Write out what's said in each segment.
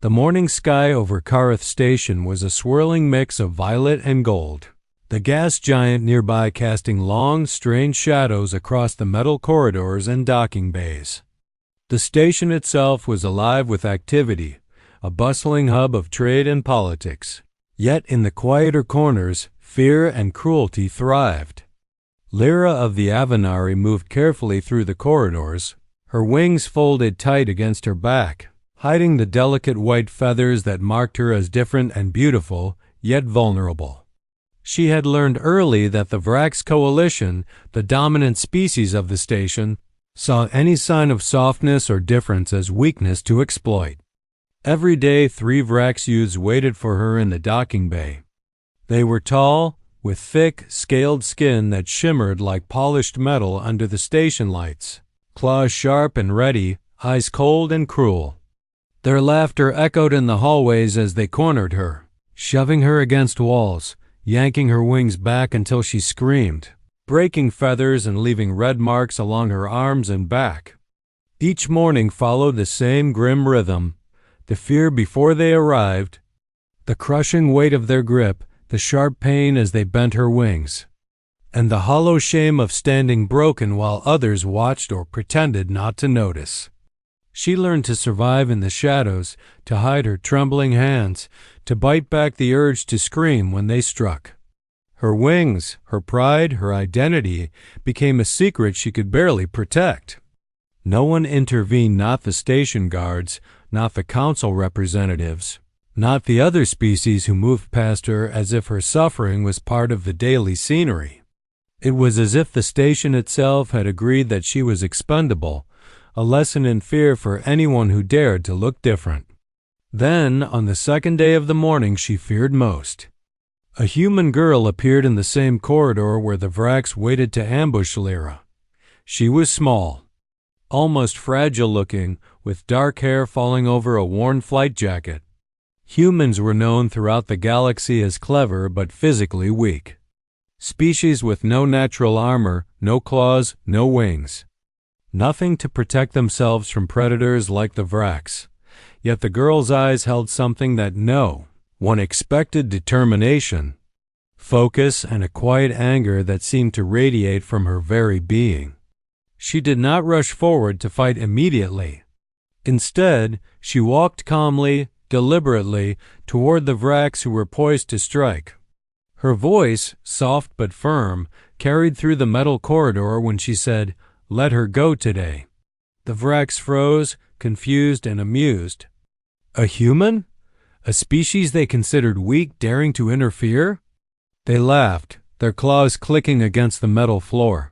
The morning sky over Kareth Station was a swirling mix of violet and gold, the gas giant nearby casting long, strange shadows across the metal corridors and docking bays. The station itself was alive with activity, a bustling hub of trade and politics. Yet in the quieter corners, fear and cruelty thrived. Lyra of the Avenari moved carefully through the corridors, her wings folded tight against her back, hiding the delicate white feathers that marked her as different and beautiful, yet vulnerable. She had learned early that the Vrax Coalition, the dominant species of the station, saw any sign of softness or difference as weakness to exploit. Every day 3 Vrax youths waited for her in the docking bay. They were tall, with thick, scaled skin that shimmered like polished metal under the station lights, claws sharp and ready, eyes cold and cruel. Their laughter echoed in the hallways as they cornered her, shoving her against walls, yanking her wings back until she screamed, breaking feathers and leaving red marks along her arms and back. Each morning followed the same grim rhythm, the fear before they arrived, the crushing weight of their grip, the sharp pain as they bent her wings, and the hollow shame of standing broken while others watched or pretended not to notice. She learned to survive in the shadows, to hide her trembling hands, to bite back the urge to scream when they struck. Her wings, her pride, her identity became a secret she could barely protect. No one intervened, not the station guards, not the council representatives, not the other species who moved past her as if her suffering was part of the daily scenery. It was as if the station itself had agreed that she was expendable, a lesson in fear for anyone who dared to look different. Then, on the second day of the morning she feared most, a human girl appeared in the same corridor where the Vrax waited to ambush Lyra. She was small, almost fragile-looking, with dark hair falling over a worn flight jacket. Humans were known throughout the galaxy as clever but physically weak. Species with no natural armor, no claws, no wings. Nothing to protect themselves from predators like the Vrax. Yet the girl's eyes held something that no one expected: determination, focus, and a quiet anger that seemed to radiate from her very being. She did not rush forward to fight immediately. Instead, she walked calmly, deliberately, toward the Vrax who were poised to strike. Her voice, soft but firm, carried through the metal corridor when she said, "Let her go today." The Vrax froze, confused and amused. A human? A species they considered weak daring to interfere? They laughed, their claws clicking against the metal floor.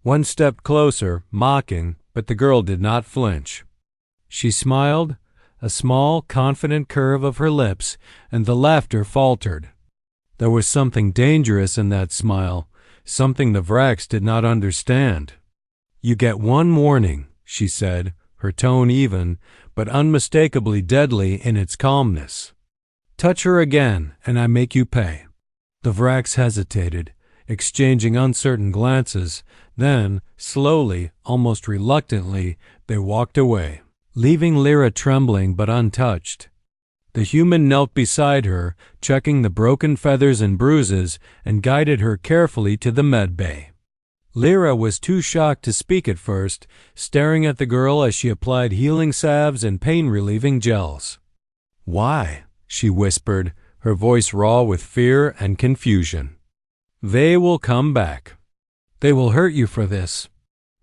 One stepped closer, mocking, but the girl did not flinch. She smiled, a small, confident curve of her lips, and the laughter faltered. There was something dangerous in that smile, something the Vrax did not understand. "You get one warning," she said, her tone even, but unmistakably deadly in its calmness. "Touch her again, and I make you pay." The Vrax hesitated, exchanging uncertain glances. Then, slowly, almost reluctantly, they walked away, leaving Lyra trembling but untouched. The human knelt beside her, checking the broken feathers and bruises, and guided her carefully to the med bay. Lyra was too shocked to speak at first, staring at the girl as she applied healing salves and pain-relieving gels. "Why?" she whispered, her voice raw with fear and confusion. "They will come back. They will hurt you for this."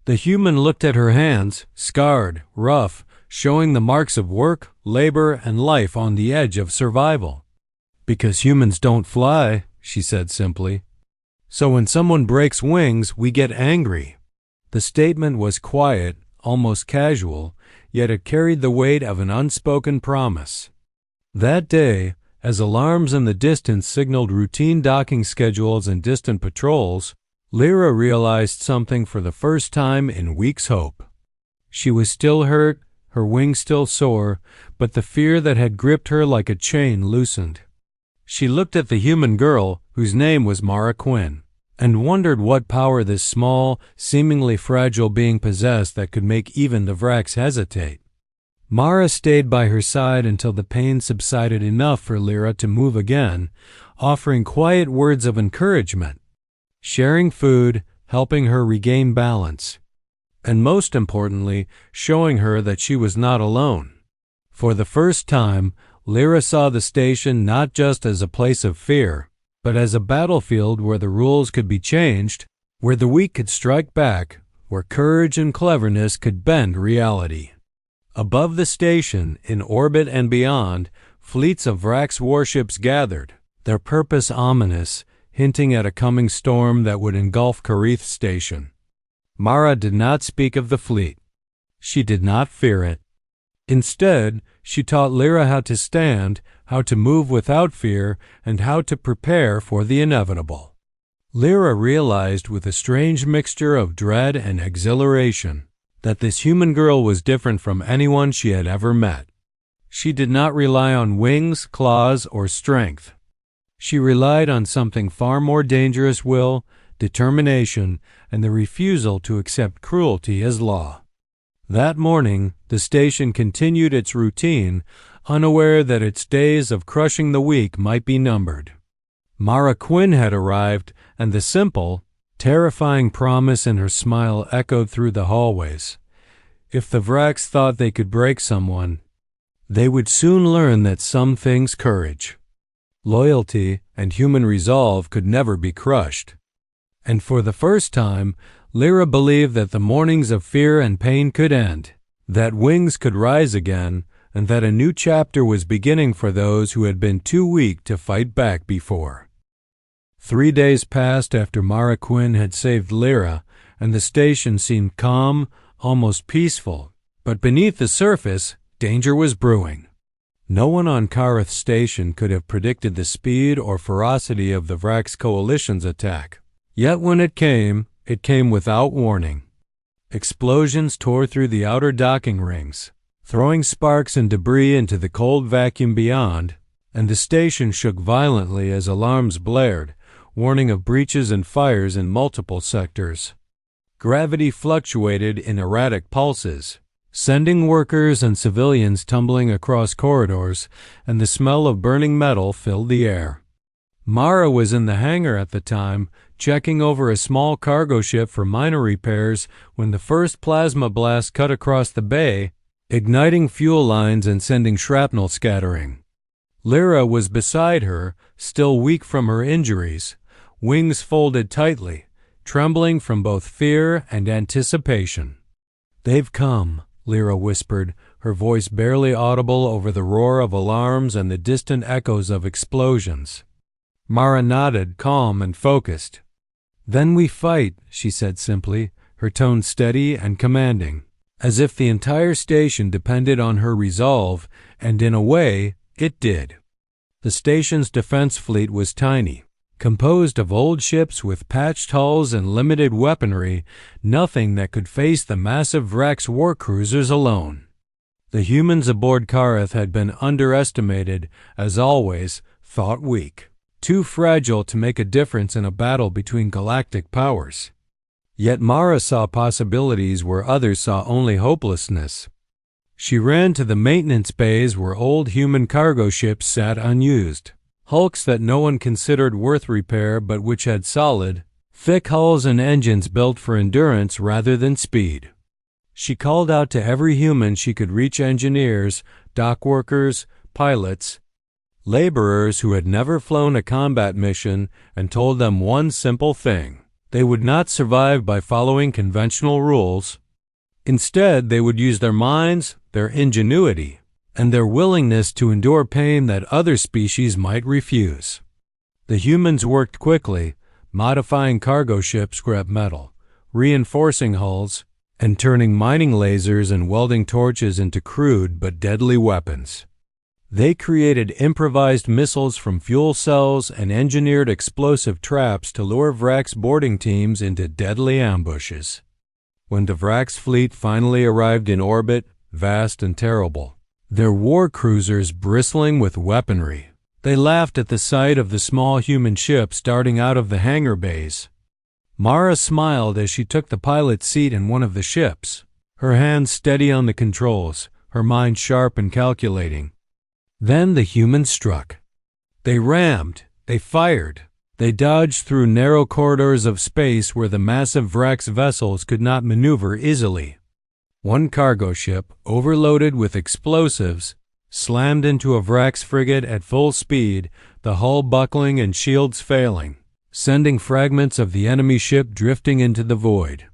The human looked at her hands, scarred, rough, showing the marks of work, labor, and life on the edge of survival. "Because humans don't fly," she said simply. "So when someone breaks wings, we get angry." The statement was quiet, almost casual, yet it carried the weight of an unspoken promise. That day, as alarms in the distance signaled routine docking schedules and distant patrols, Lyra realized something for the first time in weeks' hope. She was still hurt, her wings still sore, but the fear that had gripped her like a chain loosened. She looked at the human girl, whose name was Mara Quinn, and wondered what power this small, seemingly fragile being possessed that could make even the Vrax hesitate. Mara stayed by her side until the pain subsided enough for Lyra to move again, offering quiet words of encouragement, sharing food, helping her regain balance, and most importantly, showing her that she was not alone. For the first time, Lyra saw the station not just as a place of fear, but as a battlefield where the rules could be changed, where the weak could strike back, where courage and cleverness could bend reality. Above the station, in orbit and beyond, fleets of Vrax warships gathered, their purpose ominous, hinting at a coming storm that would engulf Karith Station. Mara did not speak of the fleet. She did not fear it. Instead, she taught Lyra how to stand, how to move without fear, and how to prepare for the inevitable. Lyra realized with a strange mixture of dread and exhilaration that this human girl was different from anyone she had ever met. She did not rely on wings, claws, or strength. She relied on something far more dangerous: will, determination, and the refusal to accept cruelty as law. That morning, the station continued its routine, unaware that its days of crushing the weak might be numbered. Mara Quinn had arrived, and the simple, terrifying promise in her smile echoed through the hallways. If the Vrax thought they could break someone, they would soon learn that some things courage, loyalty, and human resolve could never be crushed. And for the first time, Lyra believed that the mornings of fear and pain could end, that wings could rise again, and that a new chapter was beginning for those who had been too weak to fight back before. 3 days passed after Mara Quinn had saved Lyra, and the station seemed calm, almost peaceful. But beneath the surface, danger was brewing. No one on Karith Station could have predicted the speed or ferocity of the Vrax Coalition's attack. Yet when it came without warning. Explosions tore through the outer docking rings, throwing sparks and debris into the cold vacuum beyond, and the station shook violently as alarms blared, warning of breaches and fires in multiple sectors. Gravity fluctuated in erratic pulses, sending workers and civilians tumbling across corridors, and the smell of burning metal filled the air. Mara was in the hangar at the time, checking over a small cargo ship for minor repairs when the first plasma blast cut across the bay, igniting fuel lines and sending shrapnel scattering. Lyra was beside her, still weak from her injuries, wings folded tightly, trembling from both fear and anticipation. "They've come," Lyra whispered, her voice barely audible over the roar of alarms and the distant echoes of explosions. Mara nodded, calm and focused. "Then we fight," she said simply, her tone steady and commanding, as if the entire station depended on her resolve, and in a way, it did. The station's defense fleet was tiny, composed of old ships with patched hulls and limited weaponry, nothing that could face the massive Vrax war cruisers alone. The humans aboard Karith had been underestimated, as always, thought weak, too fragile to make a difference in a battle between galactic powers. Yet Mara saw possibilities where others saw only hopelessness. She ran to the maintenance bays where old human cargo ships sat unused, hulks that no one considered worth repair but which had solid, thick hulls and engines built for endurance rather than speed. She called out to every human she could reach: engineers, dock workers, pilots, laborers who had never flown a combat mission, and told them one simple thing: they would not survive by following conventional rules. Instead, they would use their minds, their ingenuity, and their willingness to endure pain that other species might refuse. The humans worked quickly, modifying cargo ship scrap metal, reinforcing hulls, and turning mining lasers and welding torches into crude but deadly weapons. They created improvised missiles from fuel cells and engineered explosive traps to lure Vrax boarding teams into deadly ambushes. When the Vrax fleet finally arrived in orbit, vast and terrible, their war cruisers bristling with weaponry, they laughed at the sight of the small human ships darting out of the hangar bays. Mara smiled as she took the pilot's seat in one of the ships, her hands steady on the controls, her mind sharp and calculating. Then the humans struck. They rammed, they fired, they dodged through narrow corridors of space where the massive Vrax vessels could not maneuver easily. One cargo ship, overloaded with explosives, slammed into a Vrax frigate at full speed, the hull buckling and shields failing, sending fragments of the enemy ship drifting into the void.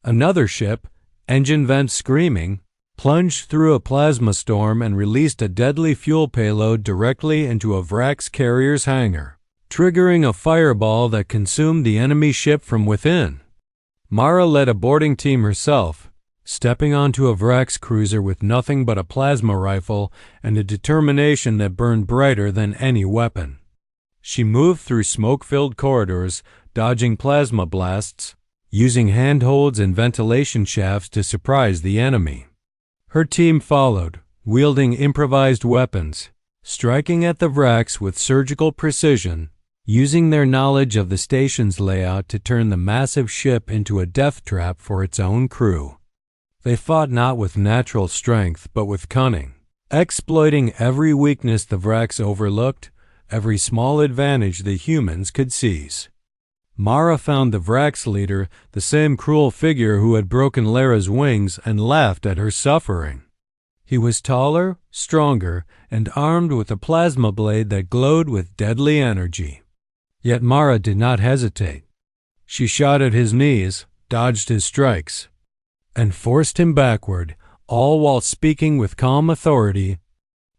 Another ship, engine vents screaming, plunged through a plasma storm and released a deadly fuel payload directly into a Vrax carrier's hangar, triggering a fireball that consumed the enemy ship from within. Mara led a boarding team herself, stepping onto a Vrax cruiser with nothing but a plasma rifle and a determination that burned brighter than any weapon. She moved through smoke-filled corridors, dodging plasma blasts, using handholds and ventilation shafts to surprise the enemy. Her team followed, wielding improvised weapons, striking at the Vrax with surgical precision, using their knowledge of the station's layout to turn the massive ship into a death trap for its own crew. They fought not with natural strength, but with cunning, exploiting every weakness the Vrax overlooked, every small advantage the humans could seize. Mara found the Vrax leader, the same cruel figure who had broken Lyra's wings, and laughed at her suffering. He was taller, stronger, and armed with a plasma blade that glowed with deadly energy. Yet Mara did not hesitate. She shot at his knees, dodged his strikes, and forced him backward, all while speaking with calm authority,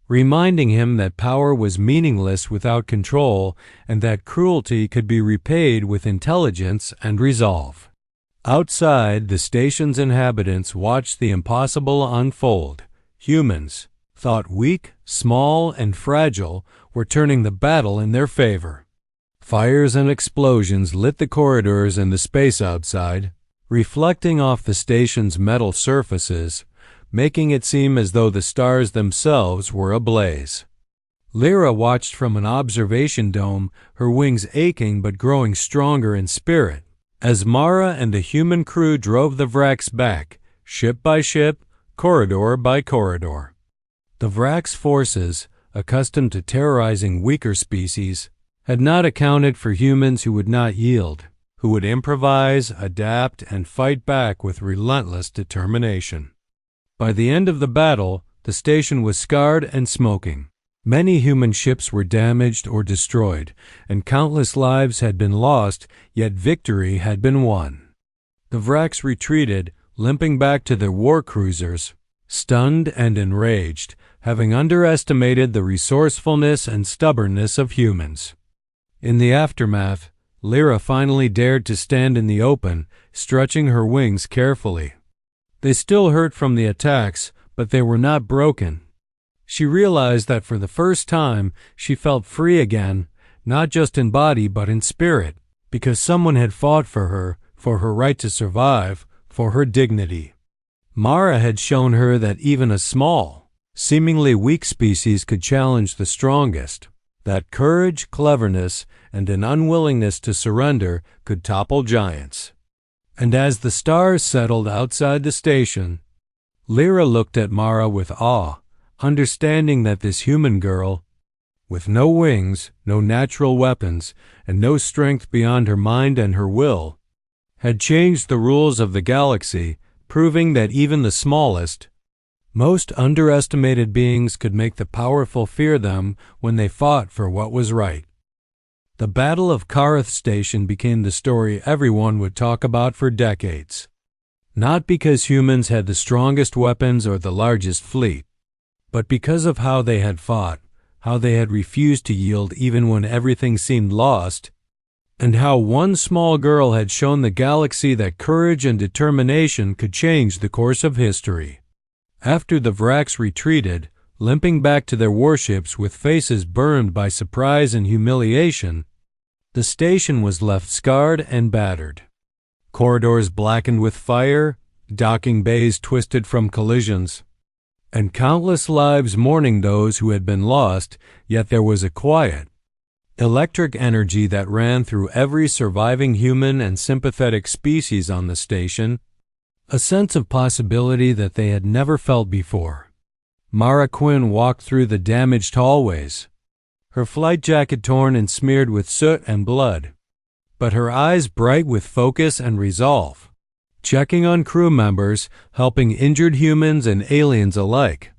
reminding him that power was meaningless without control and that cruelty could be repaid with intelligence and resolve. Outside, the station's inhabitants watched the impossible unfold. Humans, thought weak, small, and fragile, were turning the battle in their favor. Fires and explosions lit the corridors and the space outside, reflecting off the station's metal surfaces, making it seem as though the stars themselves were ablaze. Lyra watched from an observation dome, her wings aching but growing stronger in spirit, as Mara and the human crew drove the Vrax back, ship by ship, corridor by corridor. The Vrax forces, accustomed to terrorizing weaker species, had not accounted for humans who would not yield, who would improvise, adapt, and fight back with relentless determination. By the end of the battle, the station was scarred and smoking. Many human ships were damaged or destroyed, and countless lives had been lost, yet victory had been won. The Vrax retreated, limping back to their war cruisers, stunned and enraged, having underestimated the resourcefulness and stubbornness of humans. In the aftermath, Lyra finally dared to stand in the open, stretching her wings carefully. They still hurt from the attacks, but they were not broken. She realized that for the first time she felt free again, not just in body but in spirit, because someone had fought for her right to survive, for her dignity. Mara had shown her that even a small, seemingly weak species could challenge the strongest, that courage, cleverness, and an unwillingness to surrender could topple giants. And as the stars settled outside the station, Lyra looked at Mara with awe, understanding that this human girl, with no wings, no natural weapons, and no strength beyond her mind and her will, had changed the rules of the galaxy, proving that even the smallest, most underestimated beings could make the powerful fear them when they fought for what was right. The Battle of Karth Station became the story everyone would talk about for decades. Not because humans had the strongest weapons or the largest fleet, but because of how they had fought, how they had refused to yield even when everything seemed lost, and how one small girl had shown the galaxy that courage and determination could change the course of history. After the Vrax retreated, limping back to their warships with faces burned by surprise and humiliation, the station was left scarred and battered. Corridors blackened with fire, docking bays twisted from collisions, and countless lives mourning those who had been lost, yet there was a quiet, electric energy that ran through every surviving human and sympathetic species on the station, a sense of possibility that they had never felt before. Mara Quinn walked through the damaged hallways, her flight jacket torn and smeared with soot and blood, but her eyes bright with focus and resolve, checking on crew members, helping injured humans and aliens alike,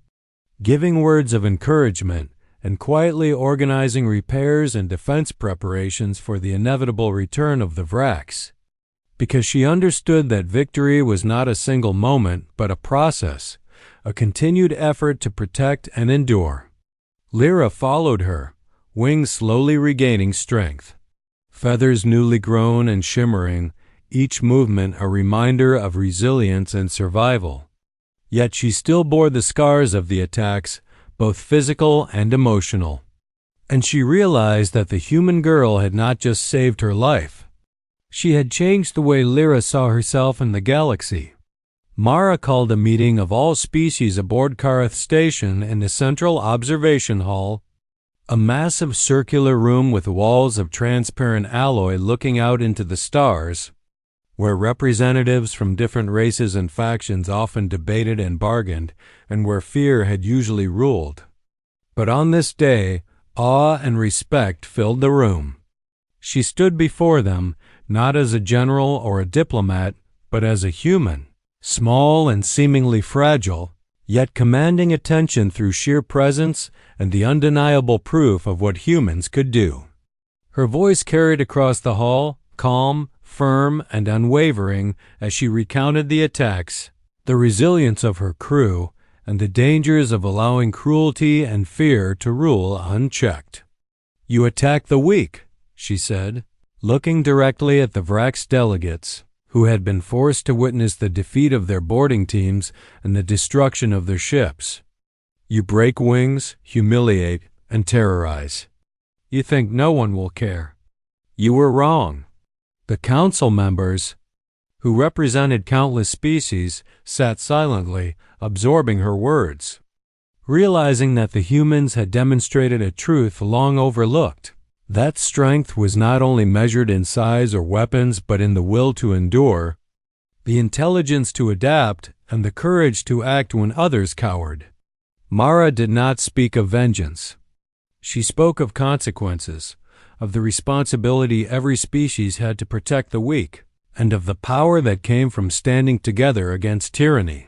giving words of encouragement, and quietly organizing repairs and defense preparations for the inevitable return of the Vraks. Because she understood that victory was not a single moment, but a process, a continued effort to protect and endure. Lyra followed her, wings slowly regaining strength, feathers newly grown and shimmering, each movement a reminder of resilience and survival. Yet she still bore the scars of the attacks, both physical and emotional. And she realized that the human girl had not just saved her life. She had changed the way Lyra saw herself in the galaxy. Mara called a meeting of all species aboard Karth Station in the Central Observation Hall, a massive circular room with walls of transparent alloy looking out into the stars, where representatives from different races and factions often debated and bargained, and where fear had usually ruled. But on this day, awe and respect filled the room. She stood before them, not as a general or a diplomat, but as a human, small and seemingly fragile, yet commanding attention through sheer presence and the undeniable proof of what humans could do. Her voice carried across the hall, calm, firm, and unwavering as she recounted the attacks, the resilience of her crew, and the dangers of allowing cruelty and fear to rule unchecked. "You attack the weak," she said, looking directly at the Vraks delegates, who had been forced to witness the defeat of their boarding teams and the destruction of their ships. "You break wings, humiliate, and terrorize. You think no one will care. You were wrong." The council members, who represented countless species, sat silently, absorbing her words, realizing that the humans had demonstrated a truth long overlooked. That strength was not only measured in size or weapons, but in the will to endure, the intelligence to adapt, and the courage to act when others cowered. Mara did not speak of vengeance. She spoke of consequences, of the responsibility every species had to protect the weak, and of the power that came from standing together against tyranny.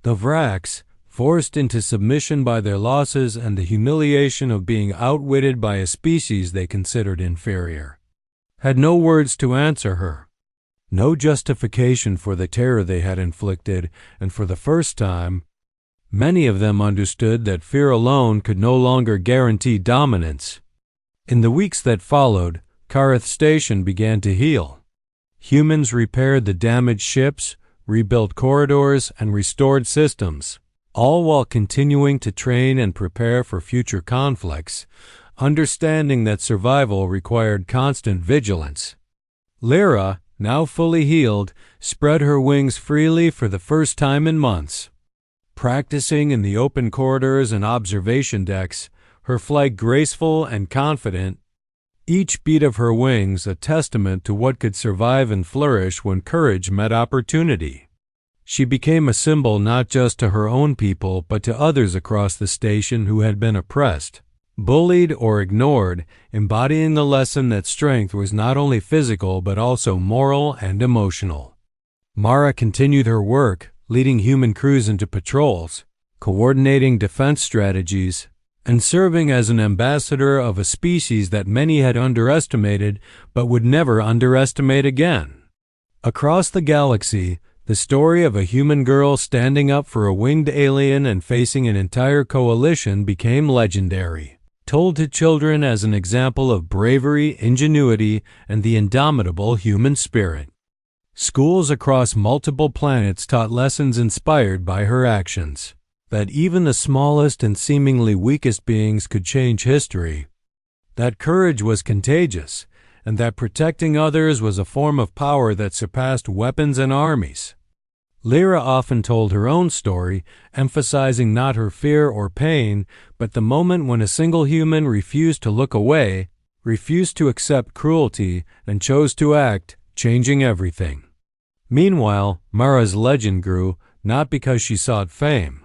The Vraks, forced into submission by their losses and the humiliation of being outwitted by a species they considered inferior, had no words to answer her, no justification for the terror they had inflicted, and for the first time, many of them understood that fear alone could no longer guarantee dominance. In the weeks that followed, Karth Station began to heal. Humans repaired the damaged ships, rebuilt corridors, and restored systems, all while continuing to train and prepare for future conflicts, understanding that survival required constant vigilance. Lyra, now fully healed, spread her wings freely for the first time in months. Practicing in the open corridors and observation decks, her flight graceful and confident, each beat of her wings a testament to what could survive and flourish when courage met opportunity. She became a symbol not just to her own people, but to others across the station who had been oppressed, bullied, or ignored, embodying the lesson that strength was not only physical but also moral and emotional. Mara continued her work, leading human crews into patrols, coordinating defense strategies, and serving as an ambassador of a species that many had underestimated but would never underestimate again. Across the galaxy, the story of a human girl standing up for a winged alien and facing an entire coalition became legendary, told to children as an example of bravery, ingenuity, and the indomitable human spirit. Schools across multiple planets taught lessons inspired by her actions, that even the smallest and seemingly weakest beings could change history, that courage was contagious, and that protecting others was a form of power that surpassed weapons and armies. Lyra often told her own story, emphasizing not her fear or pain, but the moment when a single human refused to look away, refused to accept cruelty, and chose to act, changing everything. Meanwhile, Mara's legend grew, not because she sought fame,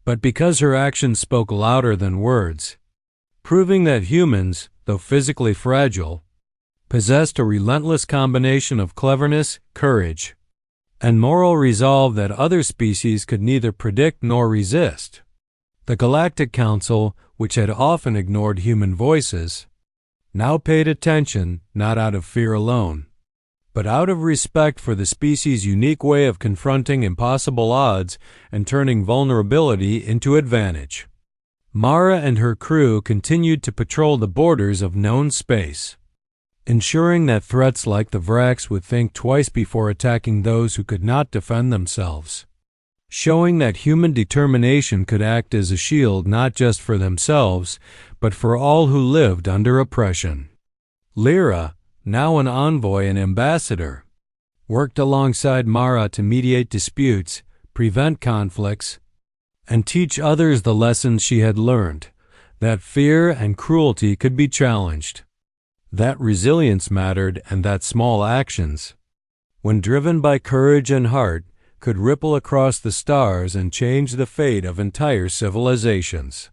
but because her actions spoke louder than words, proving that humans, though physically fragile, possessed a relentless combination of cleverness, courage, and moral resolve that other species could neither predict nor resist. The Galactic Council, which had often ignored human voices, now paid attention not out of fear alone, but out of respect for the species' unique way of confronting impossible odds and turning vulnerability into advantage. Mara and her crew continued to patrol the borders of known space, ensuring that threats like the Vrax would think twice before attacking those who could not defend themselves, showing that human determination could act as a shield not just for themselves, but for all who lived under oppression. Lyra, now an envoy and ambassador, worked alongside Mara to mediate disputes, prevent conflicts, and teach others the lessons she had learned, that fear and cruelty could be challenged, that resilience mattered, and that small actions, when driven by courage and heart, could ripple across the stars and change the fate of entire civilizations.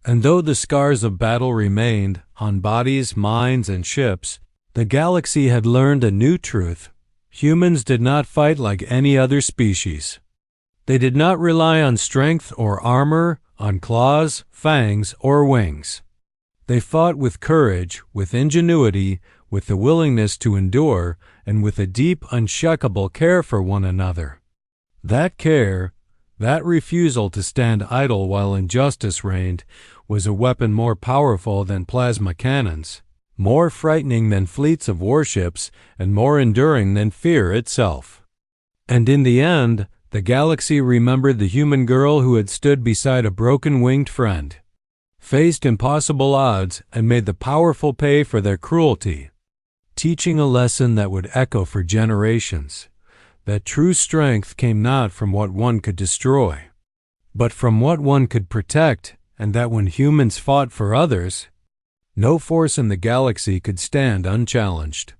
And though the scars of battle remained on bodies, minds, and ships, the galaxy had learned a new truth. Humans did not fight like any other species. They did not rely on strength or armor, on claws, fangs, or wings. They fought with courage, with ingenuity, with the willingness to endure, and with a deep, unshakable care for one another. That care, that refusal to stand idle while injustice reigned, was a weapon more powerful than plasma cannons, more frightening than fleets of warships, and more enduring than fear itself. And in the end, the galaxy remembered the human girl who had stood beside a broken-winged friend, faced impossible odds, and made the powerful pay for their cruelty, teaching a lesson that would echo for generations, that true strength came not from what one could destroy, but from what one could protect, and that when humans fought for others, no force in the galaxy could stand unchallenged.